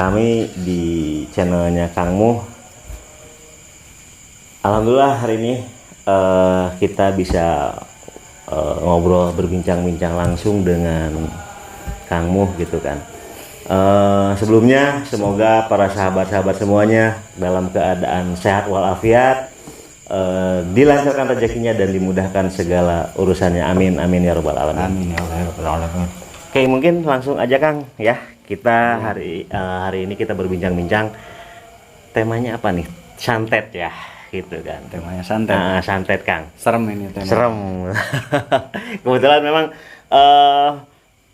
kami di channelnya Kang Muh. Alhamdulillah hari ini kita bisa ngobrol berbincang-bincang langsung dengan Kang Muh gitu kan. Sebelumnya semoga para sahabat-sahabat semuanya dalam keadaan sehat walafiat, dilancarkan rezekinya dan dimudahkan segala urusannya. Amin amin ya rabbal alamin. Amin ya Allah ya Rabbal alamin. Oke, mungkin langsung aja Kang ya. Kita hari ini kita berbincang-bincang, temanya apa nih? Santet ya, gitu kan. Temanya santet. Santet Kang. Serem ini tema. Serem. Kebetulan memang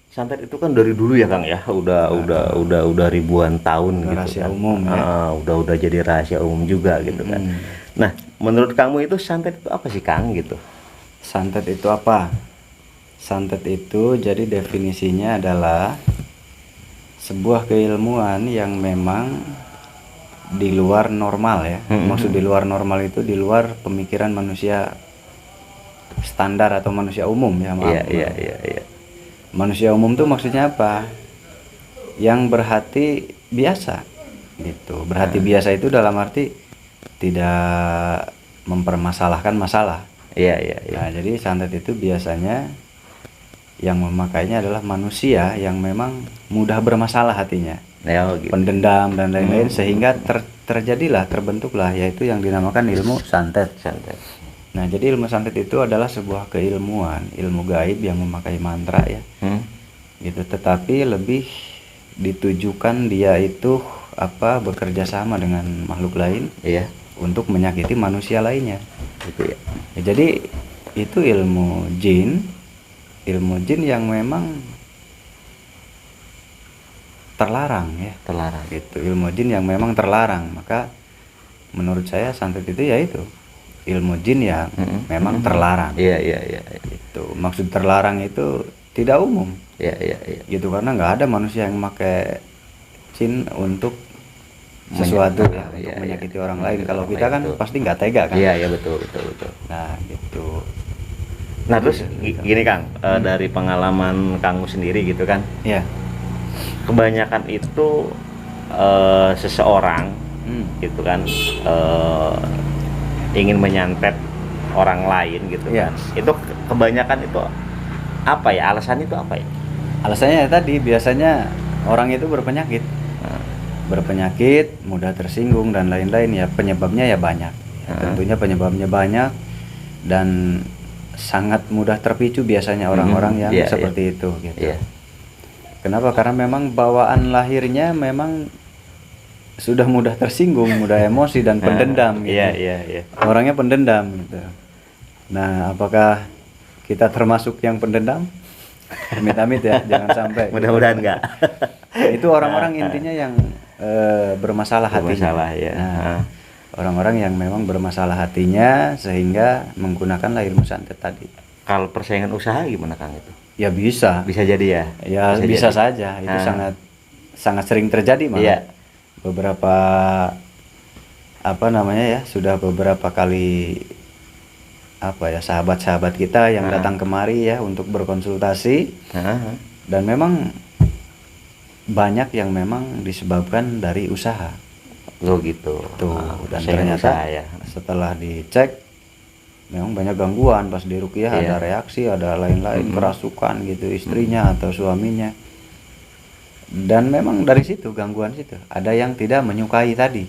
santet itu kan dari dulu ya Kang ya. Udah ribuan tahun gitu Rahasia kan. umum ya. Udah jadi rahasia umum juga gitu kan. Nah, menurut kamu itu santet itu apa sih Kang gitu? Santet itu apa? Santet itu jadi definisinya adalah sebuah keilmuan yang memang di luar normal ya. Maksud di luar normal itu di luar pemikiran manusia standar atau manusia umum ya, maaf. Iya. Manusia umum tuh maksudnya apa? Yang berhati biasa gitu. Berhati biasa itu dalam arti tidak mempermasalahkan masalah. Iya. Nah, jadi santet itu biasanya yang memakainya adalah manusia yang memang mudah bermasalah hatinya, Gitu. pendendam dan lain-lain, sehingga terbentuklah yaitu yang dinamakan ilmu santet. Nah, jadi ilmu santet itu adalah sebuah keilmuan, ilmu gaib yang memakai mantra ya, gitu. Tetapi lebih ditujukan dia itu bekerja sama dengan makhluk lain, untuk menyakiti manusia lainnya, gitu ya. Jadi itu ilmu jin yang memang terlarang ya. Terlarang. Itu ilmu jin yang memang terlarang. Maka menurut saya santet itu yaitu ilmu jin yang memang terlarang. Iya. Itu maksud terlarang itu tidak umum. Iya. Gitu, karena nggak ada manusia yang memakai jin untuk sesuatu untuk menyakiti orang lain. Kalau kita kan pasti nggak tega kan. Iya betul. Nah gitu. Nah terus gini Kang, dari pengalaman Kangmu sendiri gitu kan, Iya. kebanyakan itu seseorang gitu kan ingin menyantet orang lain gitu kan. Itu kebanyakan itu apa ya, alasannya itu apa ya? Alasannya tadi biasanya orang itu berpenyakit, mudah tersinggung dan lain-lain ya. Penyebabnya ya banyak. Tentunya penyebabnya banyak dan sangat mudah terpicu biasanya orang-orang yang seperti itu gitu. Kenapa? Karena memang bawaan lahirnya memang sudah mudah tersinggung, mudah emosi dan pendendam gitu. Iya. Orangnya pendendam gitu. Nah, apakah kita termasuk yang pendendam? Amit-amit ya, jangan sampai. Mudah-mudahan enggak. Itu orang-orang intinya yang bermasalah hatinya. Ya. Nah, orang-orang yang memang bermasalah hatinya sehingga menggunakanlah ilmu santet tadi. Kalau persaingan usaha gimana Kang itu? Ya bisa jadi ya. Ya bisa saja. Itu sangat sering terjadi malah. Beberapa sudah beberapa kali sahabat-sahabat kita yang datang kemari ya untuk berkonsultasi. Dan memang banyak yang memang disebabkan dari usaha. Gitu. Tuh, dan ternyata setelah dicek memang banyak gangguan pas di ruqyah, ada reaksi, ada lain-lain, kerasukan gitu istrinya atau suaminya. Dan memang dari situ gangguan situ. Ada yang tidak menyukai tadi.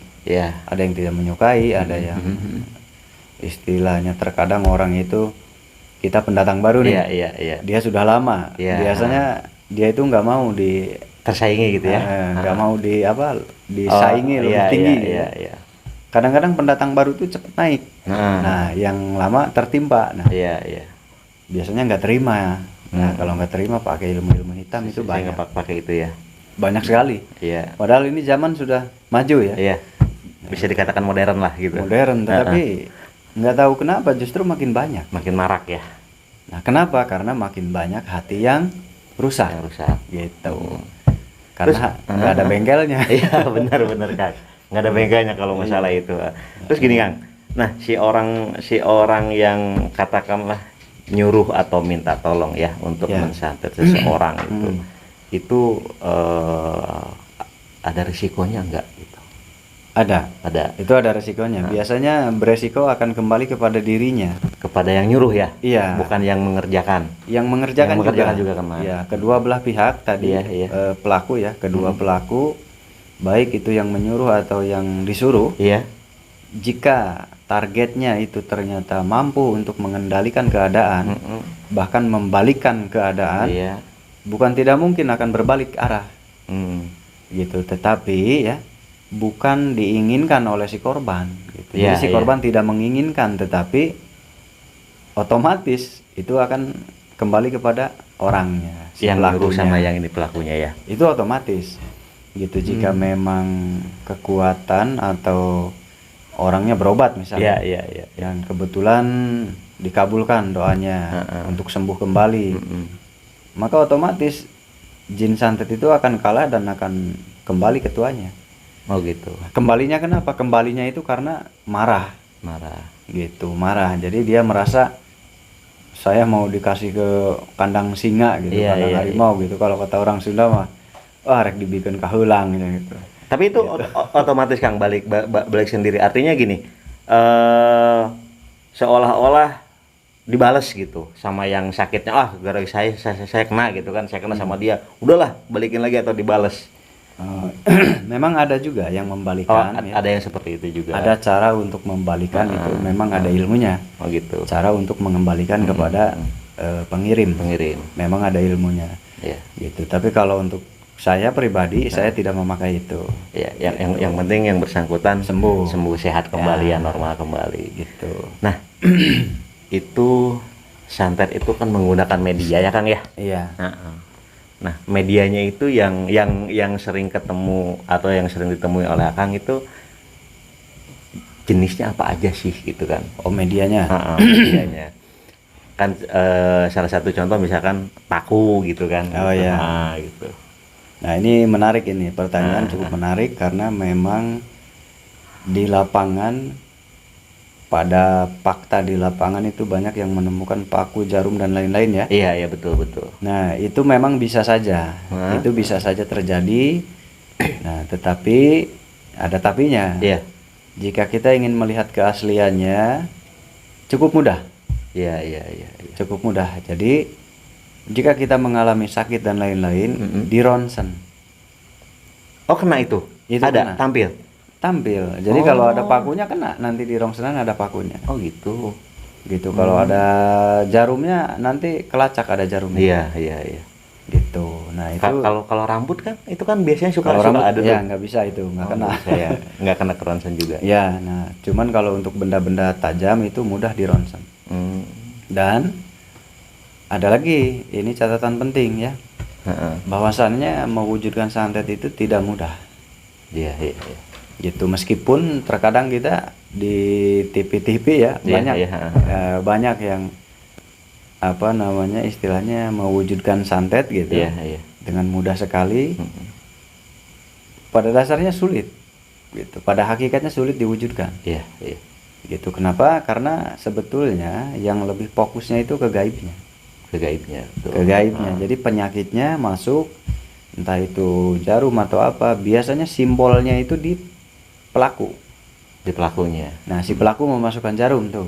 Ada yang tidak menyukai, ada yang istilahnya terkadang orang itu kita pendatang baru nih. Dia sudah lama. Biasanya dia itu nggak mau tersaingi gitu ya. Nggak mau disaingi lebih tinggi gitu. Kadang-kadang pendatang baru itu cepat naik. Nah, yang lama tertimpa. Nah, biasanya nggak terima. Nah, kalau nggak terima pakai ilmu-ilmu hitam itu banyak. Pakai itu ya. Banyak sekali. Padahal ini zaman sudah maju ya. Bisa dikatakan modern lah gitu. Modern, tetapi nggak tahu kenapa justru makin banyak. Makin marak ya. Nah, kenapa? Karena makin banyak hati yang rusak. Gitu. Karena nggak ada bengkelnya. Iya benar Kang, nggak ada bengkelnya kalau masalah itu. Terus gini Kang, nah si orang yang katakanlah nyuruh atau minta tolong ya untuk mensantet seseorang itu ada risikonya enggak gitu? Ada. Ada. Itu ada resikonya. Biasanya beresiko akan kembali kepada dirinya. Kepada yang nyuruh ya? Iya. Bukan yang mengerjakan. Yang mengerjakan, juga kan. Iya, kedua belah pihak tadi, pelaku ya, kedua pelaku, baik itu yang menyuruh atau yang disuruh. Iya. Jika targetnya itu ternyata mampu untuk mengendalikan keadaan, bahkan membalikkan keadaan, Iya. bukan tidak mungkin akan berbalik arah. Gitu. Tetapi ya, bukan diinginkan oleh si korban gitu. Iya, Jadi si korban tidak menginginkan, tetapi otomatis itu akan kembali kepada orangnya, si yang nyuruh pelakunya. sama yang ini pelakunya ya. Itu otomatis gitu. Jika memang kekuatan atau orangnya berobat misalnya, Iya. yang kebetulan dikabulkan doanya untuk sembuh kembali, maka otomatis jin santet itu akan kalah dan akan kembali ke tuanya. Oh gitu. Kembalinya kenapa? Kembalinya itu karena marah gitu, marah. Jadi dia merasa saya mau dikasih ke kandang singa gitu, kandang harimau gitu. Kalau kata orang Sunda mah, wah rek dibikin kahulang gitu. Tapi itu otomatis Kang balik sendiri. Artinya gini, seolah-olah dibales gitu sama yang sakitnya. Gara saya kena gitu kan, saya kena sama dia. Udahlah, balikin lagi atau dibales. Memang ada juga yang membalikan. Ada yang seperti itu juga. Ada cara untuk membalikan itu, memang ada ilmunya. Oh gitu. Cara untuk mengembalikan kepada pengirim. Memang ada ilmunya. Iya. Gitu. Tapi kalau untuk saya pribadi, saya tidak memakai itu. Ya, yang penting yang bersangkutan sembuh sehat kembali, normal kembali. Gitu. Nah, itu santet itu kan menggunakan media ya Kang ya? Iya. Nah, medianya itu yang sering ketemu atau yang sering ditemui oleh Akang itu jenisnya apa aja sih gitu kan? Oh, medianya. Medianya. Kan salah satu contoh misalkan paku gitu kan. Oh iya. Gitu. Nah, ini menarik, ini pertanyaan cukup menarik karena memang di lapangan, pada fakta di lapangan itu banyak yang menemukan paku, jarum dan lain-lain ya. Iya betul. Nah, itu memang bisa saja. Itu bisa saja terjadi. Nah, tetapi ada tapinya. Iya. Jika kita ingin melihat keasliannya, cukup mudah. Iya. Cukup mudah. Jadi jika kita mengalami sakit dan lain-lain, di ronsen. Oh, kena itu? Ada, kena. Tampil. Jadi kalau ada pakunya kena, nanti di rongsenan ada pakunya. Oh gitu. Gitu. Kalau ada jarumnya, nanti kelacak ada jarumnya. Iya. Gitu. Nah, itu kalau rambut kan itu kan biasanya suka rambut, ada ya nggak bisa itu, nggak kena. Saya nggak kena ke ronsen juga. Ya, nah, cuman kalau untuk benda-benda tajam itu mudah di ronsen. Dan ada lagi, ini catatan penting ya. Bahwasannya mewujudkan santet itu tidak mudah. Iya. Gitu, meskipun terkadang kita di TV-TV ya banyak yang apa namanya istilahnya mewujudkan santet gitu dengan mudah sekali. Pada dasarnya sulit gitu, pada hakikatnya sulit diwujudkan. Gitu. Kenapa? Karena sebetulnya yang lebih fokusnya itu ke gaibnya. Jadi penyakitnya masuk, entah itu jarum atau apa, biasanya simbolnya itu di pelakunya. Nah, si pelaku memasukkan jarum tuh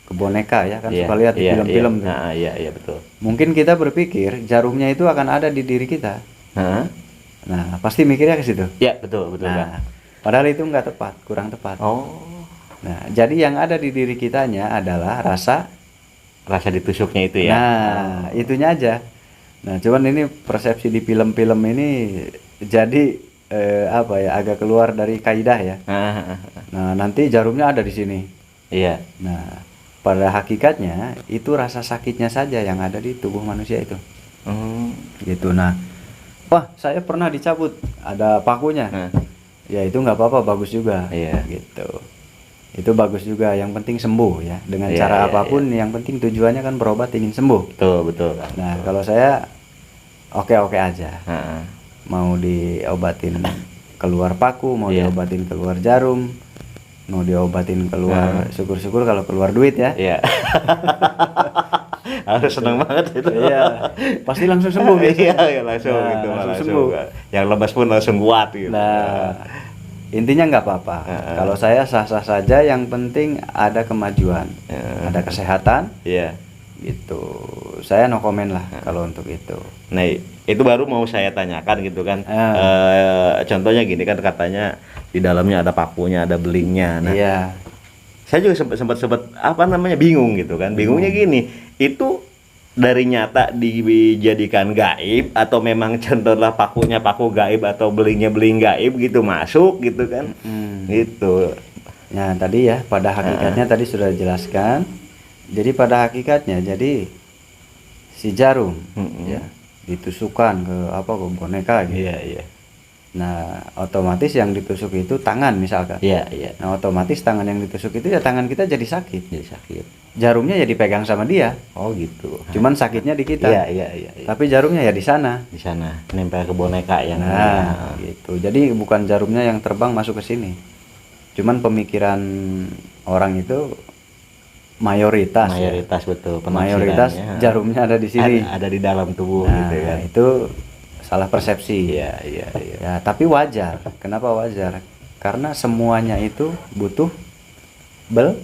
ke boneka ya kan, suka lihat di film-film tuh. Iya betul. Mungkin kita berpikir jarumnya itu akan ada di diri kita. Nah, pasti mikirnya ke situ. Iya, betul Nah, padahal itu nggak tepat, kurang tepat. Nah, jadi yang ada di diri kitanya adalah rasa ditusuknya itu ya. Nah, itunya aja. Nah, cuman ini persepsi di film-film ini jadi agak keluar dari kaidah ya. Nah, nanti jarumnya ada di sini. Iya. Nah, pada hakikatnya itu rasa sakitnya saja yang ada di tubuh manusia itu. Gitu. Nah, saya pernah dicabut, ada pakunya. Ya itu nggak apa-apa, bagus juga. Gitu. Itu bagus juga. Yang penting sembuh ya. Dengan cara apapun, yang penting tujuannya kan berobat ingin sembuh. Betul. Nah, kalau saya oke aja. Mau diobatin keluar paku, mau diobatin keluar jarum, mau diobatin keluar, syukur-syukur kalau keluar duit ya. Harus senang banget itu. Iya, pasti langsung sembuh Iya, biasanya. ya langsung Nah, gitu, langsung langsung. sembuh. Yang lemas pun langsung kuat gitu. Nah, intinya nggak apa-apa. Kalau saya sah-sah saja, yang penting ada kemajuan, ada kesehatan, Iya. gitu. Saya no comment lah kalau untuk itu. Nah, itu baru mau saya tanyakan gitu kan. Contohnya gini kan, katanya di dalamnya ada pakunya, ada belingnya. Nah, Iya. saya juga sempat apa namanya bingung gitu kan. Bingungnya gini, itu dari nyata dijadikan gaib atau memang contohnya pakunya paku gaib atau belingnya beling gaib gitu masuk gitu kan. Gitu. Nah, tadi ya pada hakikatnya tadi sudah dijelaskan. Jadi pada hakikatnya, jadi si jarum ya ditusukkan ke apa, ke boneka gitu. Iya, iya. Nah, otomatis yang ditusuk itu tangan misalkan. Iya, iya. Nah, otomatis tangan yang ditusuk itu ya tangan kita jadi sakit. Jadi sakit. Jarumnya ya dipegang sama dia. Oh gitu. Cuman sakitnya di kita. Iya, iya, iya, iya. Tapi jarumnya ya di sana. Di sana nempel ke boneka yang Nah, gitu. Jadi bukan jarumnya yang terbang masuk ke sini. Cuman pemikiran orang itu mayoritas betul. Mayoritas penafsirannya jarumnya ada di sini. ada di dalam tubuh Nah, gitu kan. itu salah persepsi. Iya, iya, iya. Ya, tapi wajar. Kenapa wajar? Karena semuanya itu butuh belajar.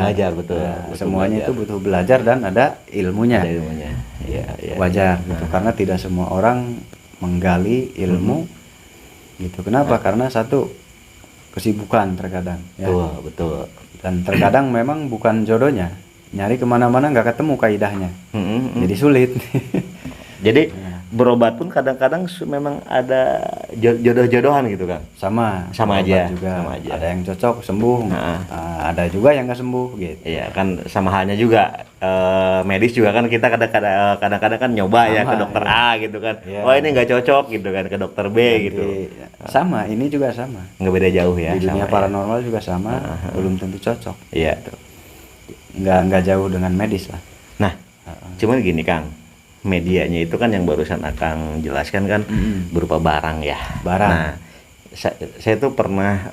Belajar, betul. Nah, Betul, semuanya belajar. itu butuh belajar dan ada ilmunya. Ada ilmunya. Iya, iya. Wajar gitu. Karena tidak semua orang menggali ilmu gitu. Kenapa? Karena satu, kesibukan terkadang ya. Betul, betul. Dan terkadang memang bukan jodohnya, nyari kemana-mana nggak ketemu kaidahnya, jadi sulit. Jadi berobat pun kadang-kadang memang ada jodoh-jodohan gitu kan. Sama Sama berobat aja, juga. sama aja. Ada yang cocok sembuh, ada juga yang nggak sembuh gitu. Iya kan, sama halnya juga medis juga kan, kita kadang-kadang kan nyoba ya Sama, ke dokter iya. A gitu kan. Iya. Oh ini nggak cocok gitu kan, ke dokter B gitu. Sama, ini juga sama. Nggak beda jauh ya. Di dunia sama paranormal juga sama, belum tentu cocok. Iya. Nggak jauh dengan medis lah. Nah, cuman gini Kang, medianya itu kan yang barusan Akang jelaskan kan berupa barang ya. Barang. Nah, saya tuh pernah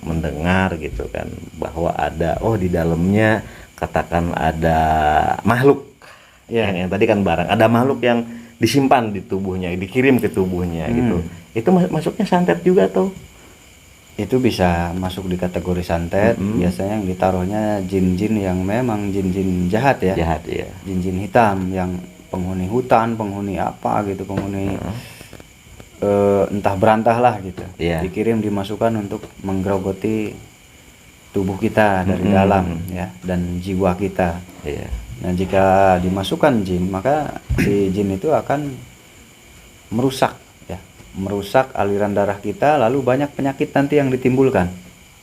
mendengar gitu kan bahwa ada di dalamnya katakan ada makhluk. Iya. Yang tadi kan barang, ada makhluk yang disimpan di tubuhnya, dikirim ke tubuhnya gitu. Itu masuknya santet juga tuh. Itu bisa masuk di kategori santet. Biasanya yang ditaruhnya jin-jin yang memang jin-jin jahat ya. Jahat ya. Jin-jin hitam yang penghuni hutan, penghuni apa gitu, penghuni entah berantah lah gitu. Iya. Dikirim, dimasukkan untuk menggerogoti tubuh kita dari dalam ya, dan jiwa kita. Iya. Nah, jika dimasukkan jin, maka si jin itu akan merusak ya, merusak aliran darah kita, lalu banyak penyakit nanti yang ditimbulkan.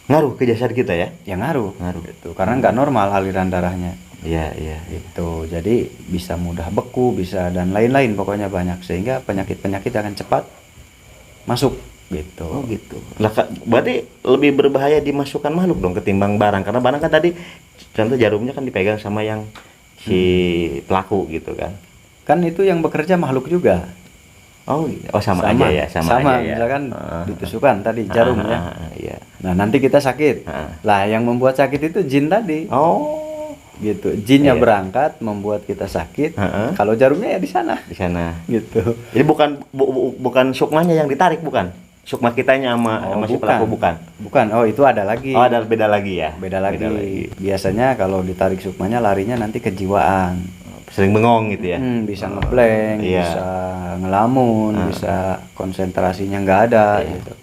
Ngaruh ke jasad kita ya? Yang ngaruh. Ngaruh. Gitu. Karena nggak normal aliran darahnya. Iya, iya. Itu jadi bisa mudah beku, bisa dan lain-lain, pokoknya banyak, sehingga penyakit-penyakit akan cepat masuk gitu. Oh gitu. Lah berarti lebih berbahaya dimasukkan makhluk dong ketimbang barang, karena barang kan tadi contoh jarumnya kan dipegang sama yang si pelaku gitu kan. Kan itu yang bekerja makhluk juga. Oh sama aja ya, sama aja ya. Misalkan ditusukkan tadi jarum ya. Iya. Nah, nanti kita sakit. Lah yang membuat sakit itu jin tadi. Oh, Gitu. Jinnya Iya. berangkat membuat kita sakit. Kalau jarumnya ya di sana. di sana. Gitu. Jadi bukan sukmanya yang ditarik, bukan. Sukma kitanya sama si pelaku bukan. Bukan. Oh, itu ada lagi. Oh, ada beda lagi ya. Beda lagi. Biasanya kalau ditarik sukmanya larinya nanti kejiwaan. Sering bengong gitu ya. Bisa ngeblank, Iya. bisa ngelamun, bisa konsentrasinya nggak ada gitu.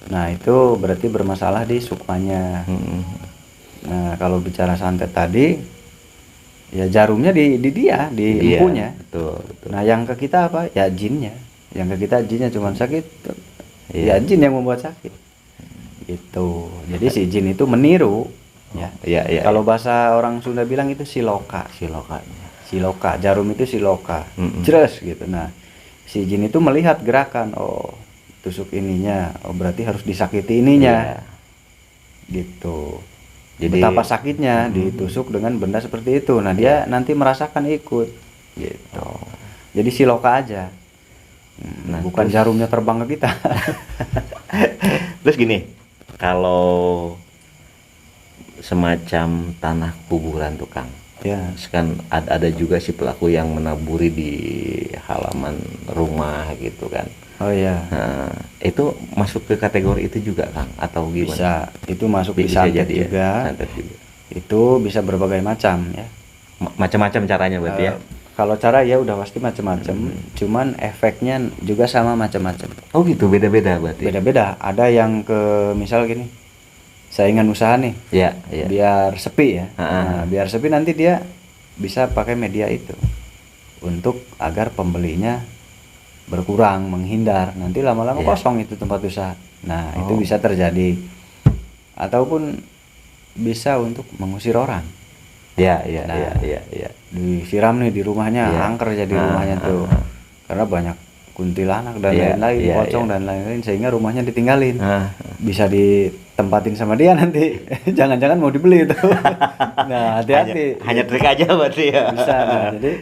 Nah, itu berarti bermasalah di sukmanya. Nah, kalau bicara santet tadi, ya jarumnya di dia, di Iya, empunya. betul, betul. Nah, yang ke kita apa? Ya jinnya. Yang ke kita jinnya cuma sakit. Iya. Ya jin yang membuat sakit. Gitu. Jadi si jin itu meniru. Ya. Iya, iya. Kalau bahasa orang Sunda bilang itu siloka. Siloka, jarum itu siloka, jelas gitu. Nah, si jin itu melihat gerakan, oh tusuk ininya, oh berarti harus disakiti ininya, gitu. Jadi betapa sakitnya ditusuk dengan benda seperti itu. Nah, dia nanti merasakan ikut, gitu. Jadi siloka aja, bukan jarumnya terbang ke kita. Terus gini, kalau semacam tanah kuburan tuh Kang. Ya. Kan ada juga si pelaku yang menaburi di halaman rumah gitu kan. Oh iya. Nah, itu masuk ke kategori itu juga Kang atau gimana? Bisa. Itu masuk di Bisa santet jadi ya, juga. santet juga. Itu bisa berbagai macam ya. Macam-macam caranya berarti ya. Kalau cara ya udah pasti macam-macam, cuman efeknya juga sama macam-macam. Oh gitu, beda-beda berarti. Beda-beda. Ada yang ke misal gini, saingan usaha nih, Ya, ya. biar sepi ya. Ah. Nah, biar sepi nanti dia bisa pakai media itu untuk agar pembelinya berkurang, menghindar. Nanti lama-lama Iya. kosong itu tempat usaha. Nah, itu Oh. bisa terjadi. Ataupun bisa untuk mengusir orang. Ya, ya, Nah. ya, ya, ya. Disiram nih di rumahnya, Iya. angker jadi Ah, rumahnya tuh. ah. Karena banyak kuntilanak dan Iya, lain-lain, iya, pocong iya. dan lain-lain, sehingga rumahnya ditinggalin. Ah. Bisa ditempatin sama dia nanti. Jangan-jangan mau dibeli itu. Nah, hati-hati. Hanya trik aja berarti ya. Bisa. Nah, jadi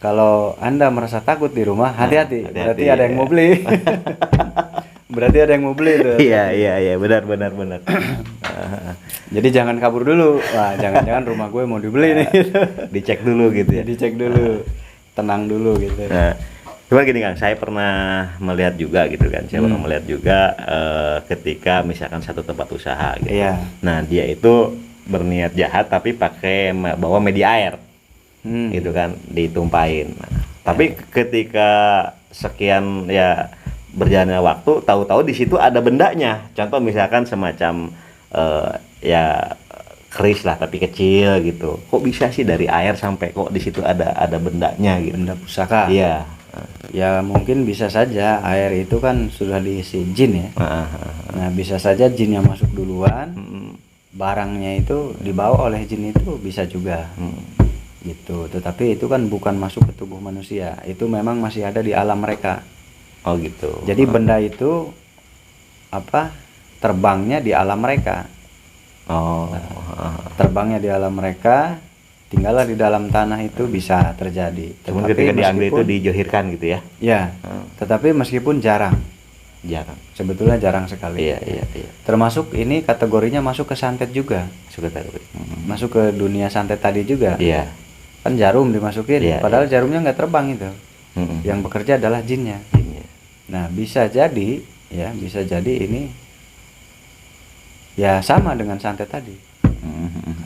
kalau Anda merasa takut di rumah, hati-hati. hati-hati, Berarti ada yang ya. mau beli. Berarti ada yang mau beli tuh. Iya, iya, iya, benar, benar, benar. Jadi jangan kabur dulu. Wah, jangan-jangan rumah gue mau dibeli nih. Dicek dulu gitu ya. Jadi cek dulu. Tenang dulu gitu. Nah, cuma gini Kang, saya pernah melihat juga gitu kan. Saya pernah melihat juga ketika misalkan satu tempat usaha gitu. Iya. Nah, dia itu berniat jahat tapi pakai bawa media air. Gitu kan, ditumpahin. Nah, tapi ketika sekian ya berjalannya waktu, tahu-tahu di situ ada bendanya. Contoh misalkan semacam ya keris lah tapi kecil gitu. Kok bisa sih dari air sampai kok di situ ada bendanya gitu. Benda pusaka. Iya. Ya mungkin bisa saja air itu kan sudah diisi jin ya. Nah bisa saja jin yang masuk duluan, barangnya itu dibawa oleh jin itu bisa juga. Gitu. Tetapi itu kan bukan masuk ke tubuh manusia. Itu memang masih ada di alam mereka. Oh gitu. Jadi benda itu terbangnya di alam mereka. Oh. Terbangnya di alam mereka, tinggallah di dalam tanah itu bisa terjadi. Cuman ketika diambil itu meskipun- dijohirkan gitu ya. Ya, tetapi meskipun jarang, Jarang. sebetulnya jarang sekali. Iya, iya, iya. Termasuk ini kategorinya masuk ke santet juga, Suka tahu. masuk ke dunia santet tadi juga. Iya. Kan jarum dimasukin, Iya, padahal jarumnya nggak terbang itu. Mm-mm. Yang bekerja adalah jinnya. Jinnya. Nah, bisa jadi ini ya sama dengan santet tadi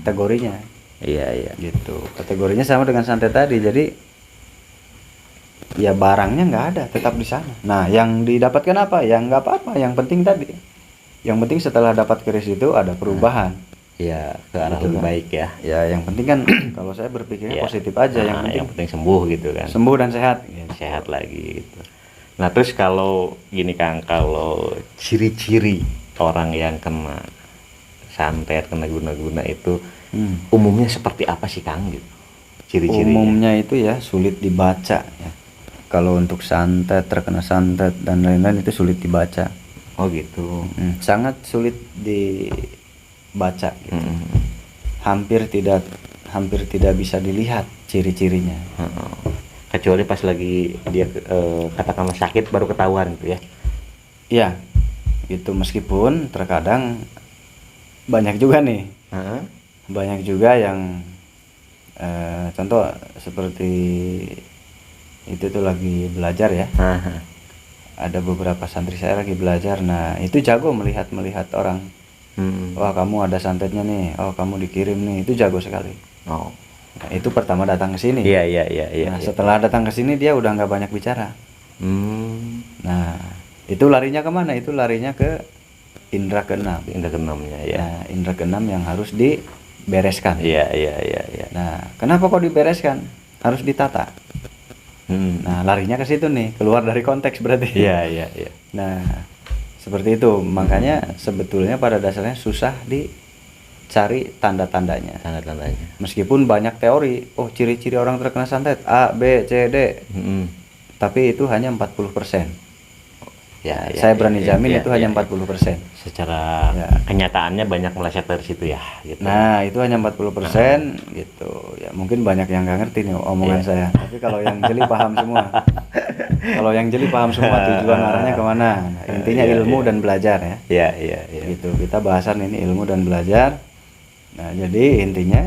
kategorinya. Iya, iya. Gitu, kategorinya sama dengan santet tadi. Jadi ya barangnya nggak ada, tetap di sana. Nah yang didapatkan apa? Yang nggak apa-apa, yang penting tadi, yang penting setelah dapat keris itu ada perubahan. Iya, ke arah Gitu lebih kan. baik ya. Ya yang penting kan kalau saya berpikirnya Iya. positif aja. Nah, Yang penting sembuh gitu kan. sembuh dan sehat. Sehat lagi gitu. Nah, terus kalau gini Kang, kalau ciri-ciri orang yang kena santet, kena guna-guna itu umumnya seperti apa sih Kang gitu? Ciri-cirinya. Umumnya itu ya sulit dibaca ya. Kalau untuk santet, terkena santet dan lain-lain itu sulit dibaca. Oh gitu. Sangat sulit dibaca gitu. Hampir tidak bisa dilihat ciri-cirinya. Kecuali pas lagi dia katakanlah sakit baru ketahuan gitu ya. Iya, itu meskipun terkadang banyak juga nih, banyak juga yang contoh seperti itu tuh lagi belajar ya. Ada beberapa santri saya lagi belajar, nah itu jago melihat orang. Wah kamu ada santetnya nih, oh kamu dikirim nih, itu jago sekali. Oh. Nah, itu pertama datang ke sini. Iya, iya, iya, iya. Nah setelah datang ke sini dia udah nggak banyak bicara. Nah itu larinya kemana? Itu larinya ke indra keenam. Indra keenamnya ya. Nah, indra keenam yang harus dibereskan. Iya, iya, iya, iya. Nah, kenapa kok dibereskan? Harus ditata. Nah, larinya ke situ nih, keluar dari konteks berarti. Iya, iya, iya. Nah, seperti itu. Makanya sebetulnya pada dasarnya susah dicari tanda-tandanya. Tanda-tandanya. Meskipun banyak teori, oh ciri-ciri orang terkena santet A, B, C, D. Tapi itu hanya 40%. Ya, Saya berani jamin itu hanya 40%. Secara Ya. kenyataannya banyak meleset dari situ ya gitu. Nah, itu hanya 40% gitu. Ya, mungkin banyak yang nggak ngerti nih omongan saya. Tapi kalau yang jeli paham semua. Kalau yang jeli paham semua tujuan arahnya kemana. Nah, intinya ilmu dan belajar ya. Iya, iya, iya. Gitu. Kita bahasan ini ilmu dan belajar. Nah, jadi intinya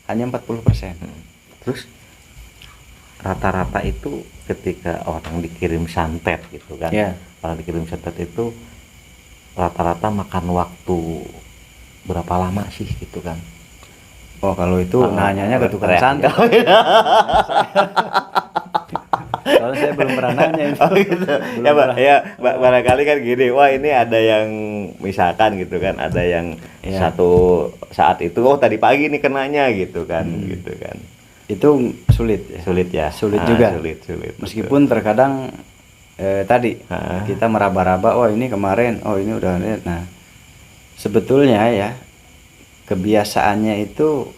hanya 40%. Terus rata-rata itu ketika orang dikirim santet gitu kan, Ya. orang dikirim santet itu rata-rata makan waktu berapa lama sih gitu kan? Oh, kalau itu nanyanya ke tukang santet. Soalnya saya belum pernah nanya itu. Oh gitu. Ya Pak, ya barangkali kan gini, wah ini ada yang misalkan gitu kan, ada yang Ya. satu saat itu, oh tadi pagi nih kenanya gitu kan, gitu kan. Itu sulit ya. Sulit ya. Sulit juga. Sulit. Meskipun terkadang tadi Ah. kita meraba-raba, oh ini kemarin, oh ini udah. Nah, sebetulnya ya kebiasaannya itu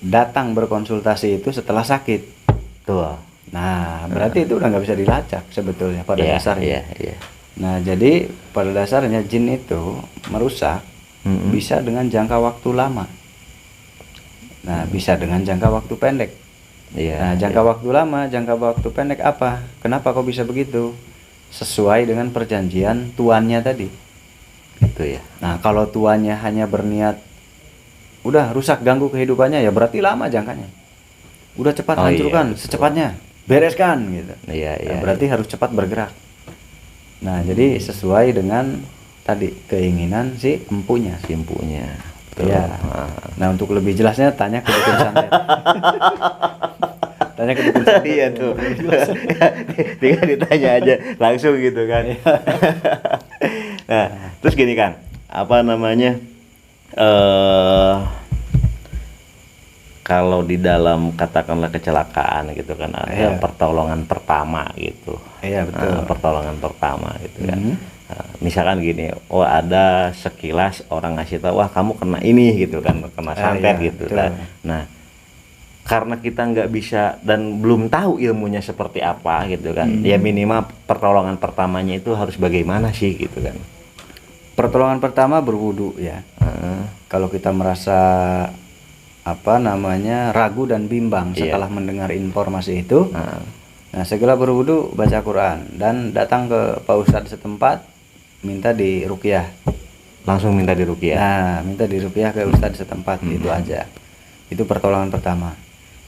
datang berkonsultasi itu setelah sakit. Tuh. Nah, berarti itu udah nggak bisa dilacak sebetulnya pada Iya, dasarnya. Iya. Nah, jadi pada dasarnya jin itu merusak Mm-mm. bisa dengan jangka waktu lama. Nah, bisa dengan jangka waktu pendek. Iya. Nah, jangka waktu lama, jangka waktu pendek apa? Kenapa kok bisa begitu? Sesuai dengan perjanjian tuannya tadi. Gitu ya. Nah, kalau tuannya hanya berniat udah rusak ganggu kehidupannya ya berarti lama jangkanya. Udah cepat Oh, hancurkan iya, betul. secepatnya. Bereskan gitu. Iya. Nah, berarti harus cepat bergerak. Nah, jadi sesuai dengan tadi keinginan si empunya. Simpunya. Iya. Nah, untuk lebih jelasnya tanya ke dukun santet. Tanya ke dukun santet. Iya tuh. Tinggal ditanya aja langsung gitu kan. Nah, terus gini kan, apa namanya? Kalau di dalam katakanlah kecelakaan gitu kan ada Iya. pertolongan pertama gitu. Iya, betul. Pertolongan pertama gitu kan. Mhm. Misalkan gini, oh ada sekilas orang ngasih tahu, wah kamu kena ini gitu kan, kena santet iya, gitu betul. kan. Nah, karena kita nggak bisa dan belum tahu ilmunya seperti apa gitu kan, ya minimal pertolongan pertamanya itu harus bagaimana sih gitu kan. Pertolongan pertama berwudu ya. Heeh. Kalau kita merasa apa namanya ragu dan bimbang Iya. setelah mendengar informasi itu, Heeh. nah segera berwudu, baca Quran dan datang ke Pak Ustadz setempat minta diruqyah. Langsung minta diruqyah. Nah, minta diruqyah ke Ustadz setempat, itu aja. Itu pertolongan pertama.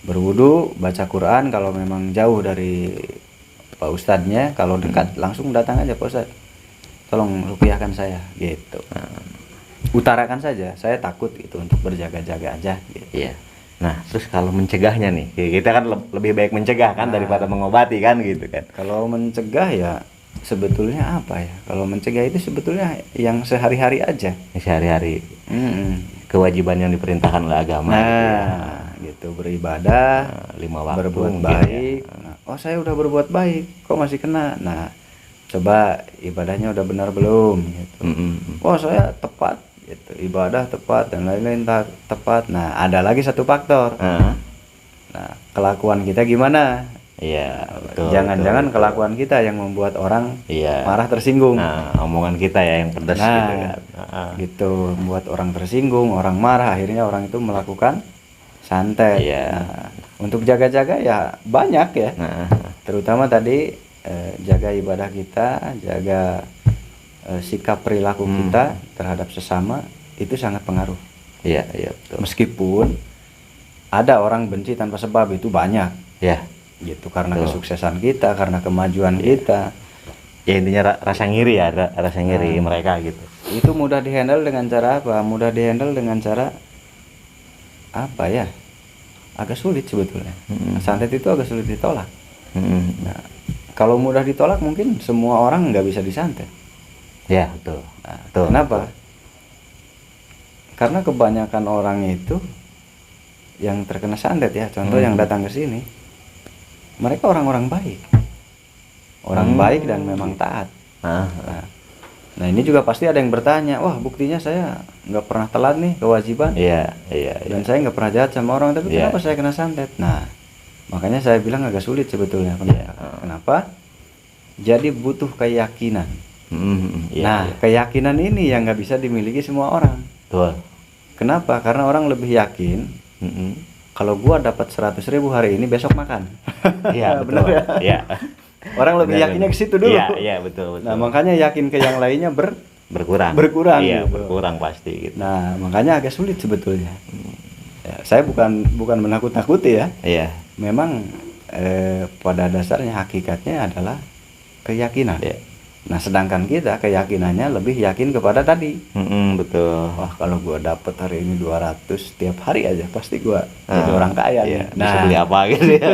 Berwudu, baca Quran kalau memang jauh dari Pak Ustadznya, kalau dekat langsung datang aja Pak Ustadz. Tolong ruqyahkan saya gitu. Utarakan saja, saya takut gitu untuk berjaga-jaga aja gitu. Iya. Nah, terus kalau mencegahnya nih, kita kan lebih baik mencegah kan daripada mengobati kan gitu kan. Kalau mencegah ya sebetulnya apa ya? Kalau mencegah itu sebetulnya yang sehari-hari aja. Sehari-hari Mm-mm. kewajiban yang diperintahkan oleh agama gitu ya. Nah, gitu beribadah, Nah, 5 waktu berbuat mungkin baik. ya. Nah, oh saya udah berbuat baik, kok masih kena? Nah, coba ibadahnya udah benar belum? Gitu. Mm-mm. Oh saya tepat, gitu. Ibadah tepat dan lain-lain tepat. Nah, ada lagi satu faktor. Heeh. Nah, kelakuan kita gimana? Iya, betul. Jangan-jangan betul. kelakuan kita yang membuat orang Iya. marah tersinggung. Nah, omongan kita ya yang pedas Nah, gitu kan. Heeh. gitu, membuat orang tersinggung, orang marah, akhirnya orang itu melakukan santet. Iya. Nah, untuk jaga-jaga ya banyak ya, Nah, terutama tadi jaga ibadah kita, jaga sikap perilaku kita terhadap sesama itu sangat pengaruh. iya, betul. Meskipun ada orang benci tanpa sebab itu banyak, Ya. gitu karena Betul. kesuksesan kita, karena kemajuan kita. Ya intinya rasa ngiri ya, rasa ngiri mereka gitu. Itu mudah dihandle dengan cara apa? Mudah dihandle dengan cara apa ya? Agak sulit sebetulnya. Santet itu agak sulit ditolak. Mm-mm. Nah, kalau mudah ditolak mungkin semua orang nggak bisa disantet. Ya, betul. Nah, Betul. kenapa? Karena kebanyakan orang itu yang terkena santet ya, contoh yang datang ke sini, mereka orang-orang baik, orang baik dan memang taat. Nah, Nah ini juga pasti ada yang bertanya, wah buktinya saya nggak pernah telat nih kewajiban, iya. dan saya nggak pernah jahat sama orang, tapi Iya. kenapa saya kena santet? Nah makanya saya bilang agak sulit sebetulnya. Kenapa? Jadi butuh keyakinan. Iya, Nah iya. keyakinan ini yang nggak bisa dimiliki semua orang. Betul. Kenapa? Karena orang lebih yakin Mm-mm. kalau gua dapat 100.000 hari ini besok makan. Iya, betul. Benar ya? Iya. Orang lebih Benar, yakinnya benar. ke situ dulu. Iya, betul. Nah makanya yakin ke yang lainnya berkurang Iya, gitu. berkurang pasti gitu. Nah, makanya agak sulit sebetulnya. Ya, saya bukan menakut-nakuti ya. Iya. Memang pada dasarnya hakikatnya adalah keyakinan. Iya. Nah, sedangkan kita keyakinannya lebih yakin kepada tadi. Betul. Wah, kalau gua dapet hari ini 200 tiap hari aja, pasti gua jadi orang kaya Iya, nih. bisa beli apa gitu ya.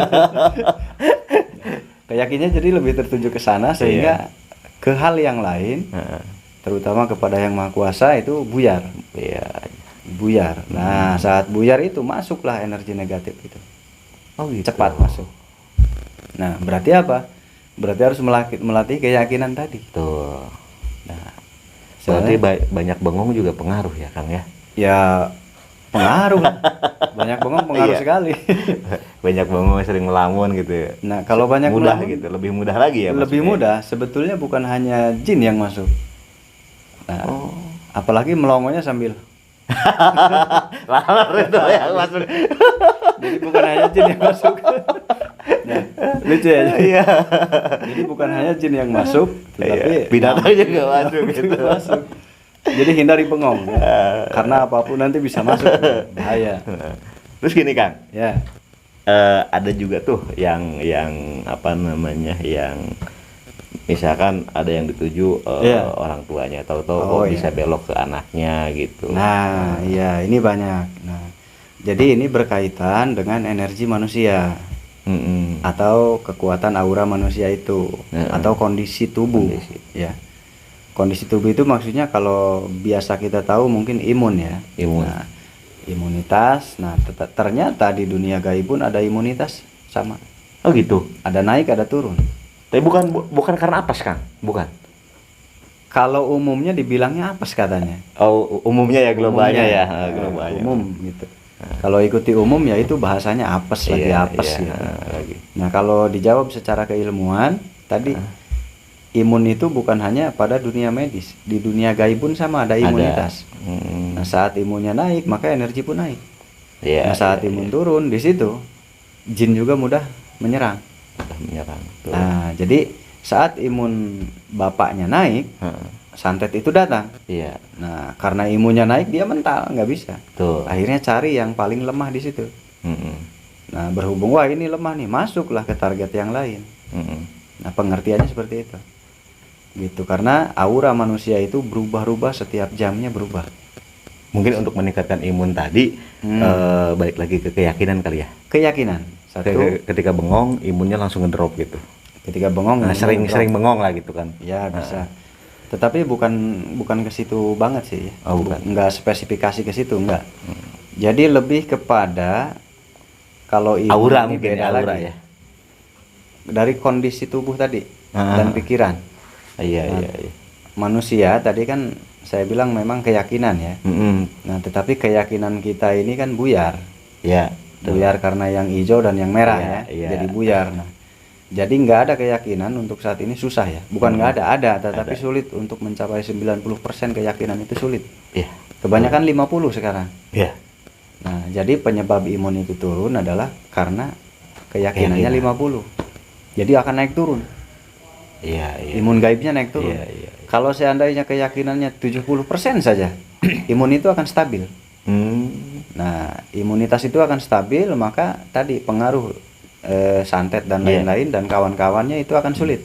Keyakinannya jadi lebih tertuju ke sana sehingga ke hal yang lain, terutama kepada Yang Maha Kuasa itu buyar. Iya. Buyar. Nah, saat buyar itu masuklah energi negatif itu. Oh gitu. Cepat masuk. Nah, berarti apa? Berarti harus melatih keyakinan tadi. Tuh. Nah, Berarti soalnya banyak bengong juga pengaruh ya, Kang ya. ya pengaruh. Banyak bengong pengaruh Iya. sekali. Banyak bengong sering melamun gitu ya. Nah, kalau banyak mudah melamun, gitu, lebih mudah lagi ya. lebih maksudnya. mudah. Sebetulnya bukan hanya jin yang masuk. Nah, apalagi melongonya sambil. Lalar itu yang masuk. Jadi bukan hanya jin yang masuk. Nah, lucu ya. Iya. Jadi bukan hanya jin yang masuk, tetapi binatang juga masuk gitu. masuk. Jadi hindari bengong ya. Karena apapun nanti bisa masuk. Bahaya. Terus gini Kang, Ya. ada juga tuh yang apa namanya, yang misalkan ada yang dituju Iya. orang tuanya, tahu-tahu Oh, iya. bisa belok ke anaknya gitu. Nah, iya ini banyak. Nah, jadi ini berkaitan dengan energi manusia atau kekuatan aura manusia itu atau kondisi tubuh. Ya. Kondisi tubuh itu maksudnya kalau biasa kita tahu mungkin imun ya. Imun. Nah, imunitas. Nah, ternyata di dunia gaib pun ada imunitas sama. Oh gitu. Ada naik, ada turun. Tapi bukan karena apes Kang, bukan. Kalau umumnya dibilangnya apes katanya. Oh, umumnya ya, globalnya Umumnya, ya, nah, globalnya. umum gitu. Kalau ikuti umum ya itu bahasanya apes lagi Iya, apes iya, gitu. lagi. Nah, kalau dijawab secara keilmuan tadi imun itu bukan hanya pada dunia medis, di dunia gaib pun sama ada imunitas. Nah, saat imunnya naik maka energi pun naik. Iya. Nah, saat iya, imun turun di situ jin juga mudah menyerang. udah menyerang. Tuh. Nah, jadi saat imun bapaknya naik, santet itu datang. Iya. Nah, karena imunnya naik dia mental, nggak bisa. Tuh. Akhirnya cari yang paling lemah di situ. Nah, berhubung wah ini lemah nih, masuklah ke target yang lain. Nah, pengertiannya seperti itu. Gitu, karena aura manusia itu berubah-ubah setiap jamnya berubah. Mungkin untuk meningkatkan imun tadi, balik lagi ke keyakinan kali ya. Keyakinan. Satu, Ketika bengong, imunnya langsung ngedrop gitu. ketika bengong Nah, sering bengong lah gitu kan. ya bisa. Tetapi bukan ke situ banget sih. Oh, bukan. Nggak spesifikasi ke situ, enggak. Jadi lebih kepada kalau imun Aura ini mungkin beda aura lagi. ya. Dari kondisi tubuh tadi dan pikiran. Iya, Nah, iya, iya. Manusia tadi kan saya bilang memang keyakinan ya. Nah, tetapi keyakinan kita ini kan buyar. Iya. Buyar karena yang hijau dan yang merah Iya, ya. iya. Jadi buyar. Nah, jadi nggak ada keyakinan untuk saat ini susah ya. Bukan nggak ada, tetapi Ada. sulit untuk mencapai 90% keyakinan itu sulit. Iya. Kebanyakan 50 sekarang. Iya. Nah, jadi penyebab imun itu turun adalah karena keyakinannya Keyakinan. 50. Jadi akan naik turun. Iya, iya. Imun gaibnya naik turun. Iya, iya. Kalau seandainya keyakinannya 70% saja, imun itu akan stabil. Nah, imunitas itu akan stabil, maka tadi pengaruh santet dan Iya. lain-lain dan kawan-kawannya itu akan sulit.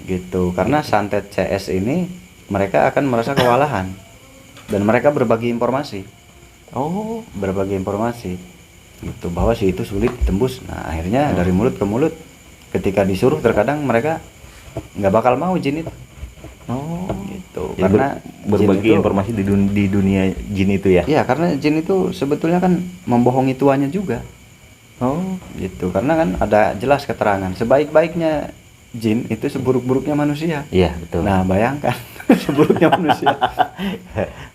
Gitu. Karena santet CS ini mereka akan merasa kewalahan dan mereka berbagi informasi. Oh, Berbagi informasi. Gitu bahwa si itu sulit ditembus. Nah, akhirnya dari mulut ke mulut ketika disuruh terkadang mereka nggak bakal mau jin itu. oh. Gitu. Ya, Karena berbagi jin itu, informasi di dunia jin itu ya. ya karena jin itu sebetulnya kan membohongi tuannya juga. Oh, Gitu. Karena kan ada jelas keterangan sebaik-baiknya jin itu seburuk-buruknya manusia. iya betul. Nah, bayangkan seburuknya manusia.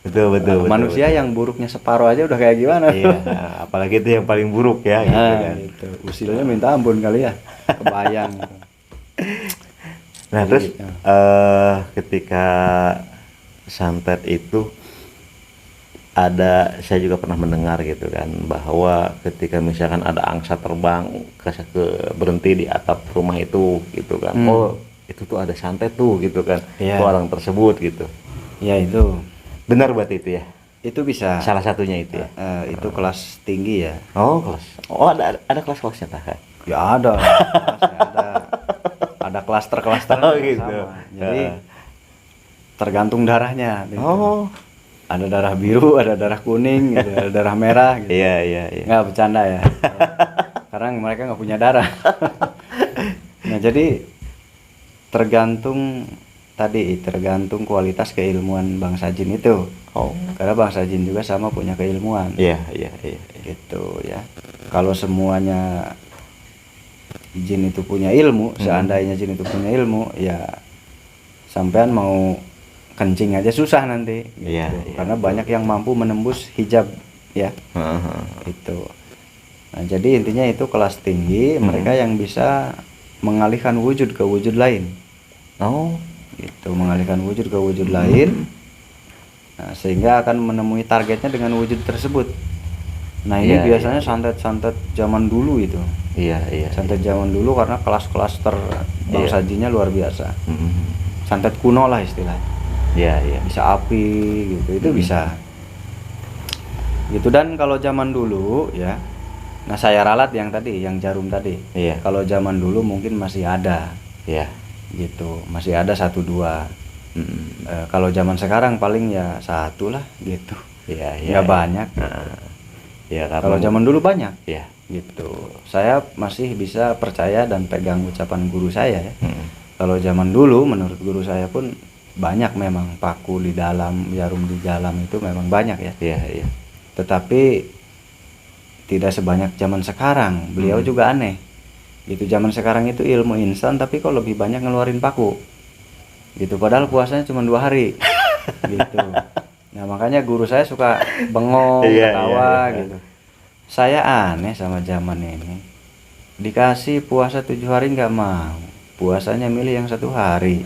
betul. Manusia yang buruknya separuh aja udah kayak gimana? Iya, apalagi itu yang paling buruk ya gitu Nah, kan. gitu. Usilnya minta ampun kali ya. Kebayang. Nah, Jadi, terus gitu. ketika santet itu saya juga pernah mendengar gitu kan, bahwa ketika misalkan ada angsa terbang ke berhenti di atap rumah itu gitu kan. Oh, itu tuh ada santet tuh gitu kan, Iya. ke orang tersebut gitu. Ya itu. Benar berarti itu ya? Itu bisa. Salah satunya itu ya? Itu kelas tinggi ya. Oh kelas, oh ada kelas-kelasnya Kak? Ya ada. Kelasnya ada klaster-klaster Oh gitu. sama. Jadi tergantung darahnya. Gitu. Oh. Ada darah biru, ada darah kuning, gitu, ada darah merah. Gitu. Iya. Nggak bercanda ya. Karena mereka nggak punya darah. Nah jadi tergantung kualitas keilmuan bangsa jin itu. Oh. Karena bangsa jin juga sama punya keilmuan. Iya. Gitu ya. Kalau semuanya jin itu punya ilmu, seandainya jin itu punya ilmu, ya sampean mau kencing aja susah nanti. Gitu. Iya. Karena banyak yang mampu menembus hijab ya. Itu. Nah, jadi intinya itu kelas tinggi, mereka yang bisa mengalihkan wujud ke wujud lain. Oh. Gitu, mengalihkan wujud ke wujud lain. Nah, sehingga akan menemui targetnya dengan wujud tersebut. Nah, ini biasanya santet-santet zaman dulu itu. Iya. Santet zaman dulu karena kelas-kelas bangsa jinnya luar biasa. Santet kuno lah istilahnya. Iya. Bisa api gitu, itu bisa. Gitu. Dan kalau zaman dulu ya, nah saya ralat yang tadi, yang jarum tadi. Iya. Kalau zaman dulu mungkin masih ada. Iya. Gitu, masih ada 1-2. Kalau zaman sekarang paling ya 1 lah gitu. Iya. Nggak banyak. Ya, Kalau zaman dulu banyak. Iya. Gitu. Saya masih bisa percaya dan pegang ucapan guru saya ya. Kalau zaman dulu menurut guru saya pun banyak memang paku di dalam, jarum di dalam itu memang banyak ya. Iya. Tetapi tidak sebanyak zaman sekarang. Beliau juga aneh. Gitu, zaman sekarang itu ilmu instan tapi kok lebih banyak ngeluarin paku. Gitu, padahal puasanya cuma 2 hari. Gitu. Nah, makanya guru saya suka bengong, ketawa gitu. Saya aneh sama zaman ini. Dikasih puasa 7 hari nggak mau. Puasanya milih yang 1 hari.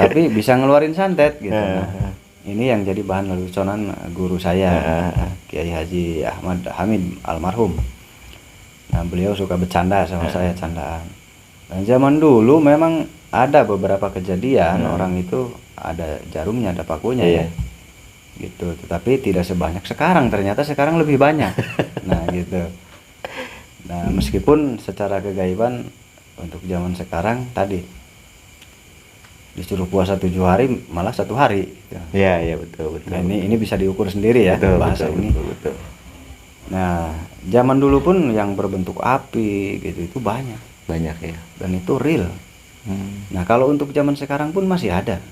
Tapi bisa ngeluarin santet gitu. Nah, ini yang jadi bahan leluconan guru saya, Kiai Haji Ahmad Hamid almarhum. Nah, beliau suka bercanda sama saya, candaan. Dan zaman dulu memang ada beberapa kejadian orang itu ada jarumnya, ada pakunya ya. Gitu, tetapi tidak sebanyak sekarang. Ternyata sekarang lebih banyak. Nah, gitu. Nah, meskipun secara kegaiban untuk zaman sekarang tadi disuruh puasa 7 hari malah 1 hari. Iya, betul. Nah, ini bisa diukur sendiri ya, bahasa ini. Betul. Nah, zaman dulu pun yang berbentuk api gitu itu banyak ya. Dan itu real. Nah, kalau untuk zaman sekarang pun masih ada.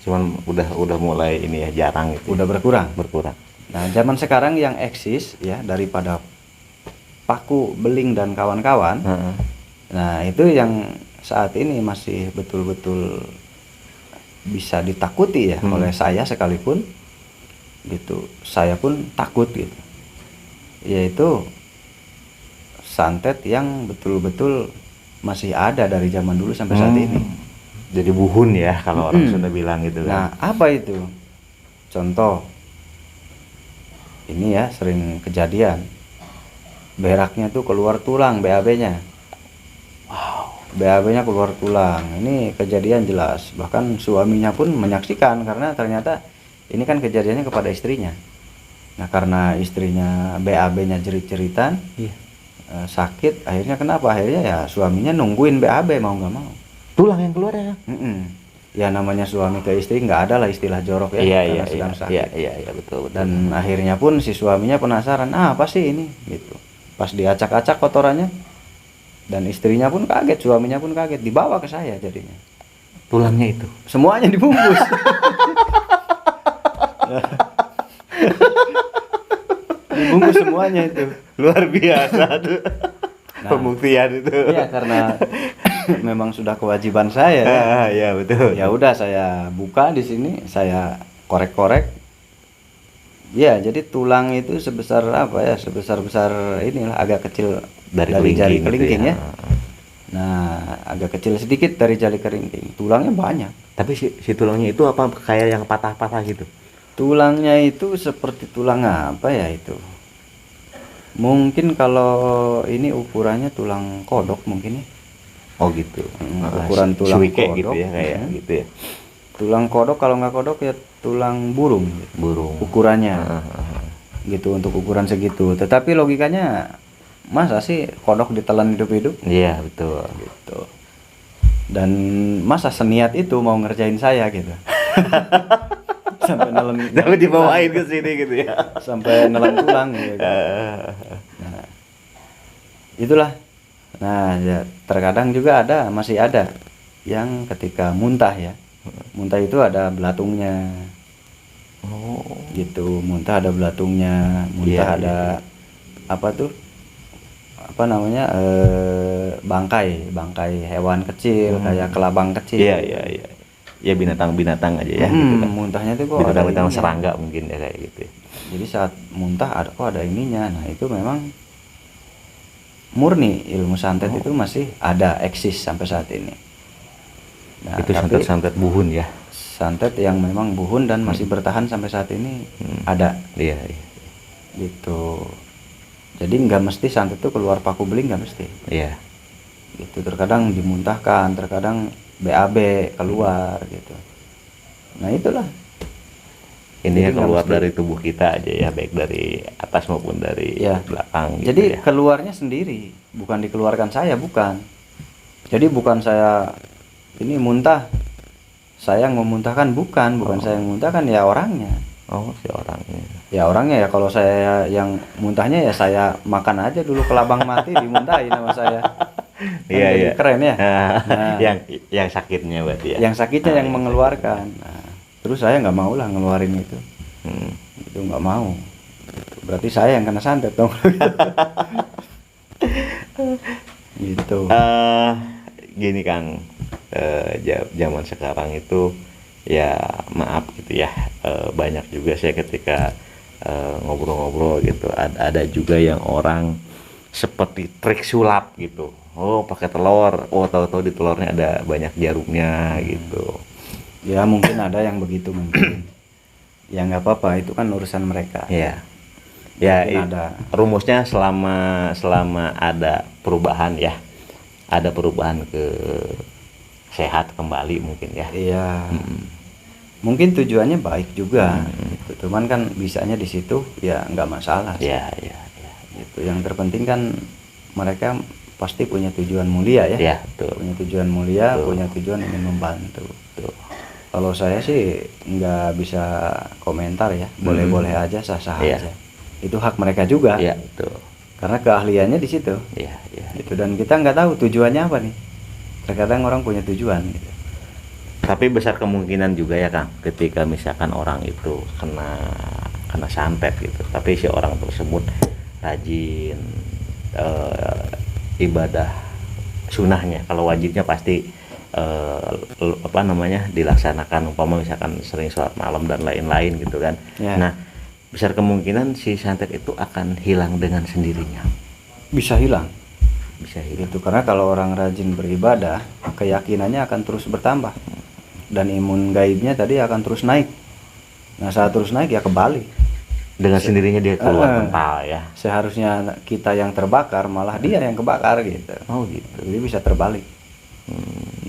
Cuman udah mulai ini ya, jarang gitu. Udah berkurang. Nah, zaman sekarang yang eksis ya daripada paku, beling dan kawan-kawan. Nah, itu yang saat ini masih betul-betul bisa ditakuti ya oleh saya sekalipun gitu. Saya pun takut gitu. Yaitu santet yang betul-betul masih ada dari zaman dulu sampai saat ini. Jadi buhun ya kalau orang sudah bilang gitu kan. Nah, apa itu? Contoh ini ya sering kejadian. Beraknya tuh keluar tulang, BAB-nya. BAB-nya keluar tulang. Ini kejadian jelas. Bahkan suaminya pun menyaksikan karena ternyata ini kan kejadiannya kepada istrinya. Nah, karena istrinya BAB-nya jerit-jeritan, sakit, akhirnya kenapa? Akhirnya ya suaminya nungguin BAB mau nggak mau. Tulang yang keluar ya? Ya namanya suami ke istri nggak ada lah istilah jorok ya. Iya, betul. Dan akhirnya pun si suaminya penasaran, apa sih ini? Gitu. Pas diacak-acak kotorannya, dan istrinya pun kaget, suaminya pun kaget, dibawa ke saya jadinya. Tulangnya itu? Semuanya dibungkus. Dibungkus semuanya itu. Luar biasa tuh. Pembuktian itu. Iya, karena memang sudah kewajiban saya. Iya, betul. Ya udah saya buka di sini, saya korek-korek. Ya, jadi tulang itu sebesar apa ya? Sebesar-besar inilah, agak kecil dari jari kelingking gitu ya. Nah, agak kecil sedikit dari jari kelingking. Tulangnya banyak. Tapi si tulangnya itu apa kayak yang patah-patah gitu? Tulangnya itu seperti tulang apa ya itu? Mungkin kalau ini ukurannya tulang kodok mungkin ya. Oh gitu. Ukuran tulang Suike kodok gitu ya kayak gitu ya. tulang kodok, kalau nggak kodok ya tulang burung gitu. Burung. Ukurannya gitu, untuk ukuran segitu. Tetapi logikanya, masa sih kodok ditelan hidup-hidup Iya betul. gitu, dan masa seniat itu mau ngerjain saya gitu. Sampai nelen Tapi dibawain ke sini gitu ya. sampai nelen tulang gitu. Nah, itulah. Nah, ya, terkadang juga masih ada yang ketika muntah ya. Muntah itu ada belatungnya. Oh. Gitu, muntah ada belatungnya, muntah Iya, ada apa tuh? Apa namanya? Bangkai hewan kecil kayak kelabang kecil. Iya iya iya. Ya binatang-binatang aja ya gitu kan. Muntahnya tuh kok ada Binatang-binatang ininya. serangga mungkin ya kayak gitu ya. Jadi saat muntah ada ininya. Nah, itu memang murni ilmu santet itu masih ada, eksis sampai saat ini. Nah, Itu tapi santet-santet buhun ya. santet yang memang buhun dan masih bertahan sampai saat ini ada Iya iya. gitu. Jadi nggak mesti santet itu keluar paku beling, nggak mesti. Iya. Gitu, terkadang dimuntahkan, terkadang BAB keluar gitu. Nah, itulah. Ini Jadi ya nggak keluar mesti. dari tubuh kita aja ya, baik dari atas maupun dari Ya. belakang gitu Jadi ya. keluarnya sendiri, bukan dikeluarkan saya, bukan. Jadi bukan saya ini muntah, saya yang memuntahkan, bukan saya yang memuntahkan, ya orangnya. Oh, si orangnya. Ya orangnya ya, kalau saya yang muntahnya ya saya makan aja dulu kelabang mati dimuntahin sama saya. Kan Iya jadi iya. keren ya. Nah, yang sakitnya berarti ya. Yang sakitnya yang mengeluarkan. Nah, terus saya nggak mau lah ngeluarin itu. Hmm. Itu nggak mau. Berarti saya yang kena santet dong. Gitu. Gini Kang, zaman sekarang itu ya maaf gitu ya, banyak juga saya ketika ngobrol-ngobrol gitu, ada juga yang orang seperti trik sulap gitu. Oh pakai telur, oh tahu-tahu di telurnya ada banyak jarumnya gitu. Ya mungkin ada yang begitu mungkin. Ya nggak apa-apa, itu kan urusan mereka. Ya, ya Mungkin ada. rumusnya selama ada perubahan ya, ada perubahan ke sehat kembali mungkin ya. Iya. Mungkin tujuannya baik juga. Gitu. Cuman kan bisanya di situ ya nggak masalah sih. Ya, ya, ya. Gitu. Yang terpenting kan mereka pasti punya tujuan mulia ya. Ya, betul. Punya tujuan mulia, Betul. punya tujuan ingin membantu. Betul. Kalau saya sih nggak bisa komentar ya, boleh-boleh aja, sah-sah Iya. aja. Itu hak mereka juga, Ya, betul. karena keahliannya di situ. Ya, ya. Gitu. Dan kita nggak tahu tujuannya apa nih. Terkadang orang punya tujuan. Gitu. Tapi besar kemungkinan juga ya Kang, ketika misalkan orang itu kena santet gitu, tapi si orang tersebut rajin ibadah sunnahnya. Kalau wajibnya pasti dilaksanakan, umpama misalkan sering sholat malam dan lain-lain gitu kan. Ya. Nah, besar kemungkinan si santet itu akan hilang dengan sendirinya. Bisa hilang. Bisa hilang. Gitu. Karena kalau orang rajin beribadah, keyakinannya akan terus bertambah. Dan imun gaibnya tadi akan terus naik. Nah, saat terus naik ya kebalik. Dengan sendirinya dia keluar mental ya. Seharusnya kita yang terbakar, malah dia yang kebakar gitu. Oh gitu. Jadi bisa terbalik.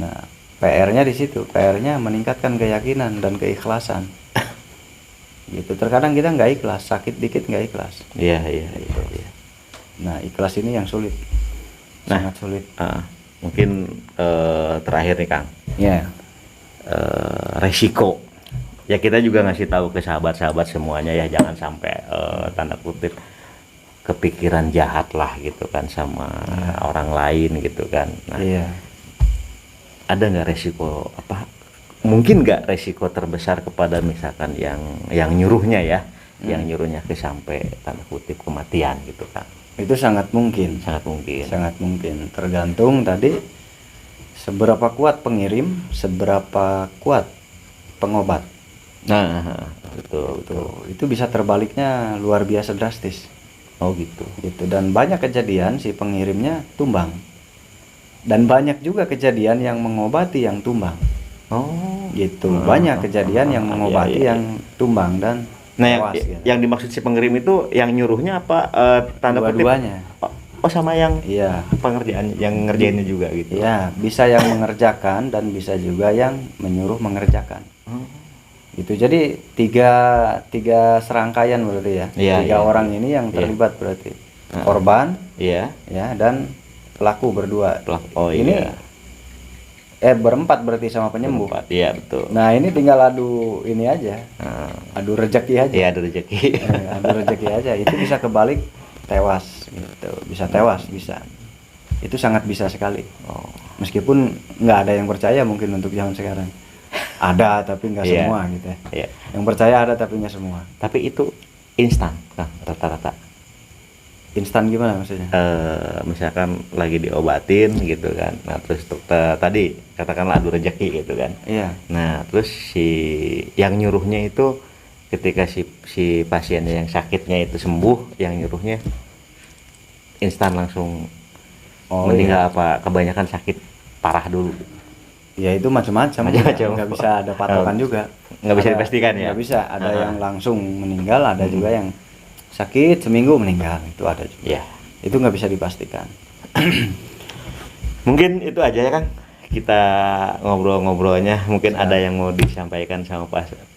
Nah, PR-nya di situ. PR-nya meningkatkan keyakinan dan keikhlasan. Gitu. Terkadang kita nggak ikhlas, sakit dikit nggak ikhlas. Iya, iya, iya, iya. Nah, ikhlas ini yang sulit. Nah, Sangat sulit. mungkin terakhir nih Kang, Ya. resiko. Ya kita juga ngasih tahu ke sahabat-sahabat semuanya ya, jangan sampai tanda kutip kepikiran jahat lah gitu kan sama orang lain gitu kan. Nah, Iya. ada nggak resiko apa? Mungkin nggak resiko terbesar kepada misalkan yang nyuruhnya ya, yang nyuruhnya ke sampai tanda kutip kematian gitu kan? Itu sangat mungkin. Sangat mungkin. Sangat mungkin. Tergantung tadi seberapa kuat pengirim, seberapa kuat pengobat. Nah, betul, betul. Itu bisa terbaliknya luar biasa drastis. Oh gitu. Gitu. Dan banyak kejadian si pengirimnya tumbang. Dan banyak juga kejadian yang mengobati yang tumbang. Oh. Gitu. Banyak kejadian yang mengobati iya, iya. yang tumbang dan Nah, tewas, gitu. yang dimaksud si pengirim itu yang nyuruhnya apa tanda kutip? Dua-duanya. sama yang Iya. pengerjaan yang ngerjainnya juga gitu. Iya, bisa yang mengerjakan dan bisa juga yang menyuruh mengerjakan. Itu jadi tiga serangkaian berarti ya. Iya, Tiga iya, orang iya. ini yang Iya. terlibat berarti. Korban Iya. ya dan pelaku berdua. Oh Ini iya. berempat berarti sama penyembuh. Berempat. Iya betul. Nah, ini tinggal adu ini aja. Nah, Adu rezeki aja. iya ada rezeki. Adu rezeki aja. Itu bisa kebalik tewas gitu. Bisa tewas, bisa. Itu sangat bisa sekali. Oh. Meskipun nggak ada yang percaya mungkin untuk zaman sekarang. Ada tapi nggak Iya. semua gitu ya. Iya. Yang percaya ada tapi nggak semua. Tapi itu instan, Kang, rata-rata. Instan gimana maksudnya? Misalkan lagi diobatin gitu kan. Nah, terus dokter tadi katakanlah adu rezeki gitu kan. Iya. Nah, terus si yang nyuruhnya itu ketika si pasiennya yang sakitnya itu sembuh, yang nyuruhnya instan langsung meninggal apa kebanyakan sakit parah dulu. Ya itu macam-macam. Macam-macam. Nggak bisa ada patokan juga. Nggak bisa Ada- dipastikan ya? Nggak bisa. Ada yang langsung meninggal, ada juga yang sakit seminggu meninggal. Itu ada juga. Ya. Itu nggak bisa dipastikan. Mungkin itu aja ya Kang. Kita ngobrol-ngobrolnya. Mungkin ada yang mau disampaikan sama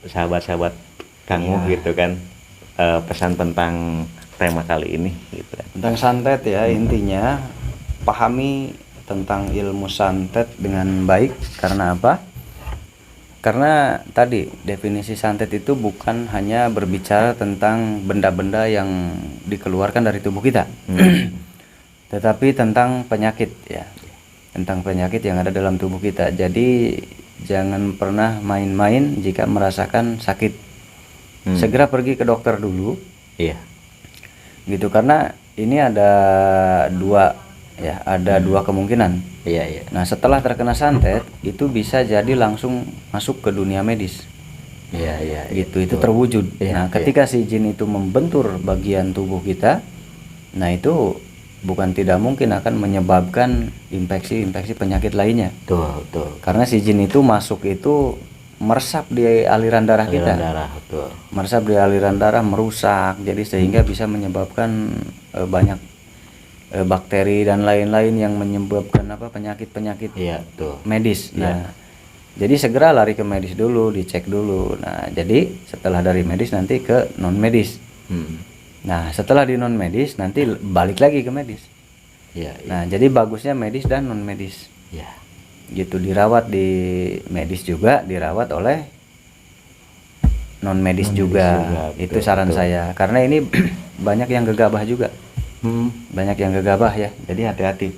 sahabat-sahabat Kangmu Iya. gitu kan. Pesan tentang tema kali ini gitu kan. Tentang santet ya, intinya pahami tentang ilmu santet dengan baik. Karena apa? Karena tadi definisi santet itu bukan hanya berbicara tentang benda-benda yang dikeluarkan dari tubuh kita, tetapi tentang penyakit ya, tentang penyakit yang ada dalam tubuh kita. Jadi jangan pernah main-main jika merasakan sakit. Segera pergi ke dokter dulu, Iya. gitu, karena ini ada dua ya, ada dua kemungkinan. Iya, iya. Nah, setelah terkena santet itu bisa jadi langsung masuk ke dunia medis. Iya, iya. Gitu, itu terwujud. Iya, Nah, iya. ketika si jin itu membentur bagian tubuh kita, nah itu bukan tidak mungkin akan menyebabkan infeksi penyakit lainnya. Betul. Karena si jin itu masuk itu meresap di aliran darah kita. Aliran darah, betul. Meresap di aliran darah, merusak, jadi sehingga bisa menyebabkan banyak bakteri dan lain-lain yang menyebabkan penyakit-penyakit Iya, betul. medis. Iya. Nah, jadi segera lari ke medis dulu, dicek dulu. Nah, jadi setelah dari medis nanti ke non medis. Nah, setelah di non medis nanti balik lagi ke medis. Iya, iya. Nah, jadi bagusnya medis dan non medis. Iya. Gitu, dirawat di medis juga, dirawat oleh non medis juga. Itu betul, saran betul. saya. Karena ini banyak yang gegabah juga. Banyak yang gegabah ya. Jadi hati-hati.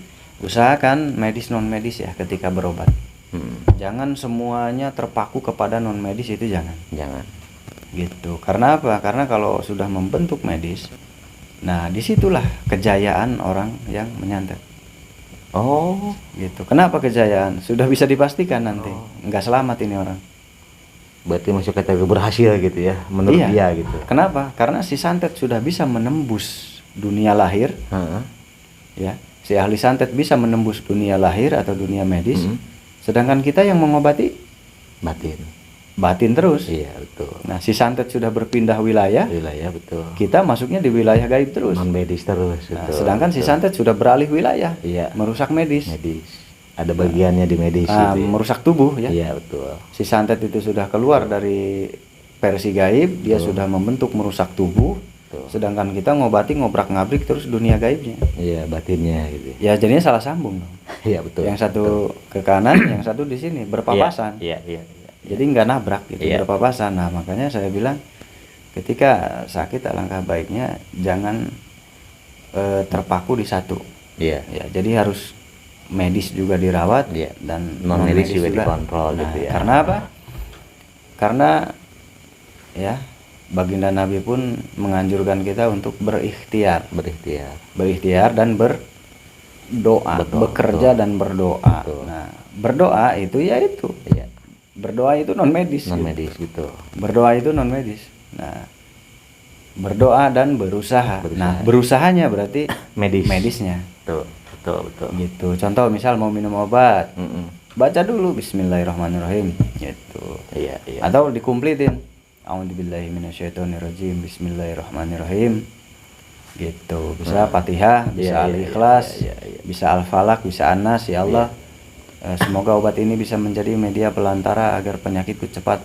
Usahakan medis non medis ya ketika berobat. Jangan semuanya terpaku kepada non medis, itu jangan. Jangan. Gitu. Karena apa? Karena kalau sudah membentuk medis, nah disitulah kejayaan orang yang menyantet. Oh, Gitu. Kenapa kejayaan? Sudah bisa dipastikan nanti. Nggak selamat ini orang. berarti masuk kategori berhasil gitu ya, menurut Iya. dia gitu. Kenapa? Karena si santet sudah bisa menembus dunia lahir, Heeh. ya. Si ahli santet bisa menembus dunia lahir atau dunia medis, sedangkan kita yang mengobati Batin. batin terus. Iya, betul. Nah, si santet sudah berpindah wilayah, Wilayah betul. kita masuknya di wilayah gaib terus. Non medis terus. Nah, betul, sedangkan si betul. santet sudah beralih wilayah, Iya. merusak medis, Medis. Ada bagiannya di medis nah, gitu ya. merusak tubuh ya. Iya, betul. Si santet itu sudah keluar dari versi gaib, dia sudah membentuk merusak tubuh, sedangkan kita ngobrak-ngabrik terus dunia gaibnya. Iya, batinnya gitu. Ya jadinya salah sambung dong. Iya, betul. Yang satu ke kanan, yang satu di sini berpapasan. Iya. Jadi nggak nabrak gitu, Iya. berpapasan. Nah, makanya saya bilang ketika sakit alangkah baiknya jangan terpaku di satu. Iya. Ya, jadi harus medis juga dirawat, Iya. dan Non medis juga dikontrol gitu ya. Karena apa? Karena ya baginda Nabi pun menganjurkan kita untuk berikhtiar, Berikhtiar. dan berdoa, Betul, bekerja betul. dan berdoa. Betul. Nah, berdoa itu ya itu. Iya. Berdoa itu non medis. Non medis gitu. Berdoa itu non medis. Nah, berdoa dan berusaha. Nah, berusahanya berarti Medis. medisnya. Betul. Gitu. Contoh misal mau minum obat, Mm-mm. baca dulu Bismillahirrahmanirrahim gitu. Iya. Atau dikumplitin A'udzubillahi minasyaitonirrajim, Bismillahirrahmanirrahim. gitu. Bisa Fatihah, bisa Al-Ikhlas, bisa Al-Falaq, bisa An-Nas. Ya Allah, semoga obat ini bisa menjadi media pelantara agar penyakitku cepat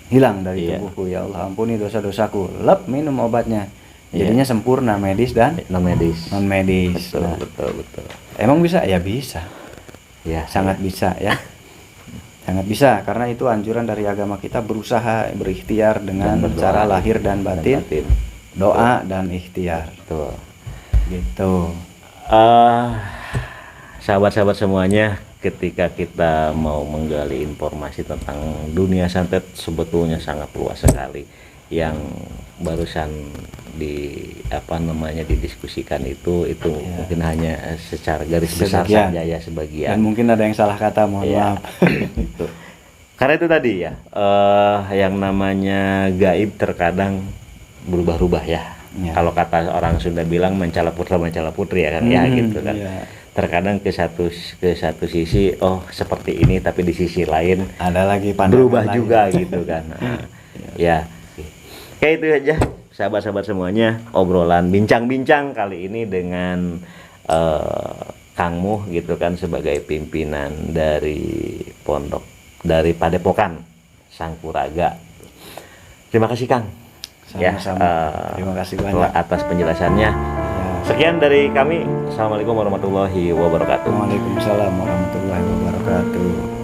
hilang dari tubuhku. Ya Allah, ampuni dosa-dosaku. Lep, minum obatnya. Jadinya sempurna, medis dan non medis. non-medis. Betul, Nah, betul. emang bisa? Ya bisa. Ya, Sangat bisa ya. Sangat bisa, karena itu anjuran dari agama kita, berusaha, berikhtiar dengan Dan berdoa, cara lahir dan batin, doa dan ikhtiar. betul. Gitu. Sahabat-sahabat semuanya, ketika kita mau menggali informasi tentang dunia santet sebetulnya sangat luas sekali. Yang barusan didiskusikan itu mungkin hanya secara garis besar saja ya, sebagian. Dan mungkin ada yang salah kata, mohon maaf. Gitu. Karena itu tadi ya, yang namanya gaib terkadang berubah-ubah ya. Kalau kata orang Sunda bilang mencala putra mencala putri ya kan, ya gitu kan. Terkadang ke satu sisi seperti ini, tapi di sisi lain ada lagi berubah lain juga gitu kan. Ya, kayak itu aja sahabat-sahabat semuanya, obrolan bincang-bincang kali ini dengan Kang Muh gitu kan, sebagai pimpinan dari pondok dari Padepokan Sangkuraga. Terima kasih Kang. Sama-sama. Terima kasih banyak atas penjelasannya. Sekian dari kami. Assalamualaikum warahmatullahi wabarakatuh. Waalaikumsalam warahmatullahi wabarakatuh.